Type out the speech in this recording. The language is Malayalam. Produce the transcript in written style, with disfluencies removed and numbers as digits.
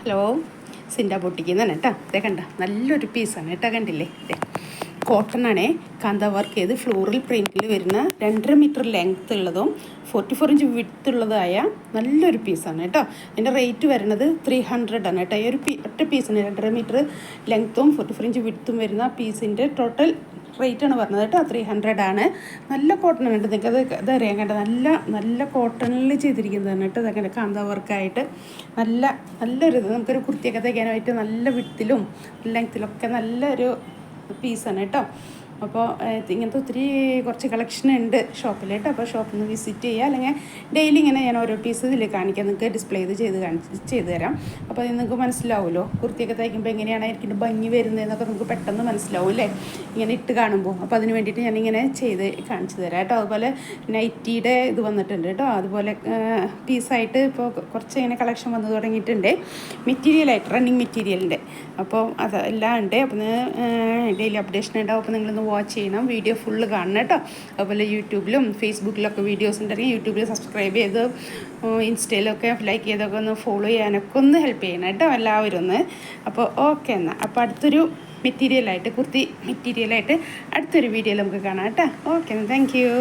ഹലോ, സിൻഡ പൊട്ടിക്കുന്നതാണ് കേട്ടോ. ഇതേ കണ്ട നല്ലൊരു പീസാണ് കേട്ടോ, കണ്ടില്ലേ? ഇതേ കോട്ടൺ ആണേ, കാന്ത വർക്ക് ചെയ്ത് ഫ്ലോറൽ പ്രിൻറ്റിൽ വരുന്ന 2.5 മീറ്റർ ലെങ്ത് ഉള്ളതും 44 ഇഞ്ച് വിഡ്ത്ത് ഉള്ളതായ നല്ലൊരു പീസാണ് കേട്ടോ. അതിൻ്റെ റേറ്റ് വരുന്നത് 300 ആണ് കേട്ടോ. ഈ ഒരു ഒറ്റ പീസിന് 2.5 മീറ്റർ ലെങ്ത്തും 44 ഇഞ്ച് വിഡ്ത്തും വരുന്ന പീസിൻ്റെ ടോട്ടൽ റേറ്റാണ് പറഞ്ഞത് കേട്ടോ. 300 ആണ്. നല്ല കോട്ടൺ ഉണ്ട്, നിങ്ങൾക്ക് ഇതറിയാൻ കേട്ടോ. നല്ല കോട്ടണിൽ ചെയ്തിരിക്കുന്നതാണ് കേട്ടോ. ഇതങ്ങനെ കാന്ത വർക്കായിട്ട് നല്ലൊരു നമുക്കൊരു കുർത്തിയൊക്കെ തയ്ക്കാനായിട്ട് നല്ല വിഡ്ത്തിലും ലെങ്ത്തിലൊക്കെ നല്ലൊരു പീസാണ് കേട്ടോ. അപ്പോൾ ഇങ്ങനത്തെ കുറച്ച് കളക്ഷൻ ഉണ്ട് ഷോപ്പിൽ കേട്ടോ. അപ്പോൾ ഷോപ്പിൽ നിന്ന് വിസിറ്റ് ചെയ്യുക, അല്ലെങ്കിൽ ഡെയിലി ഇങ്ങനെ ഞാൻ ഓരോ പീസ് ഇതിൽ കാണിക്കാം, നിങ്ങൾക്ക് ഡിസ്പ്ലേ ചെയ്ത് തരാം. അപ്പോൾ അത് നിങ്ങൾക്ക് മനസ്സിലാവുമല്ലോ, കുർത്തിയൊക്കെ തയ്ക്കുമ്പോൾ എങ്ങനെയാണ് എനിക്കിൻ്റെ ഭംഗി വരുന്നതെന്നൊക്കെ നമുക്ക് പെട്ടെന്ന് മനസ്സിലാവും അല്ലേ, ഇങ്ങനെ ഇട്ട് കാണുമ്പോൾ. അപ്പോൾ അതിന് വേണ്ടിയിട്ട് ഞാനിങ്ങനെ കാണിച്ചു തരാം കേട്ടോ. അതുപോലെ നൈറ്റിയുടെ ഇത് വന്നിട്ടുണ്ട് കേട്ടോ. അതുപോലെ പീസായിട്ട് ഇപ്പോൾ കുറച്ച് ഇങ്ങനെ കളക്ഷൻ വന്നു തുടങ്ങിയിട്ടുണ്ട്, മെറ്റീരിയലായിട്ട് റണ്ണിങ് മെറ്റീരിയലിൻ്റെ. അപ്പോൾ അതെല്ലാം ഉണ്ട്. അപ്പോൾ ഡെയിലി അപ്ഡേഷൻ ഉണ്ടാവും. അപ്പോൾ നിങ്ങളൊന്ന് വാച്ച് ചെയ്യണം, വീഡിയോ ഫുള്ള് കാണണം കേട്ടോ. അതുപോലെ യൂട്യൂബിലും ഫേസ്ബുക്കിലൊക്കെ വീഡിയോസ് ഉണ്ടെങ്കിൽ യൂട്യൂബിൽ സബ്സ്ക്രൈബ് ചെയ്ത് ഇൻസ്റ്റയിലൊക്കെ ലൈക്ക് ചെയ്തൊക്കെ ഒന്ന് ഫോളോ ചെയ്യാനൊക്കെ ഒന്ന് ഹെൽപ്പ് ചെയ്യണം കേട്ടോ എല്ലാവരും ഒന്ന്. അപ്പോൾ ഓക്കെ എന്നാൽ, അപ്പോൾ അടുത്തൊരു കുർത്തി മെറ്റീരിയലായിട്ട് അടുത്തൊരു വീഡിയോയിൽ നമുക്ക് കാണാം കേട്ടോ. Okay, thank you.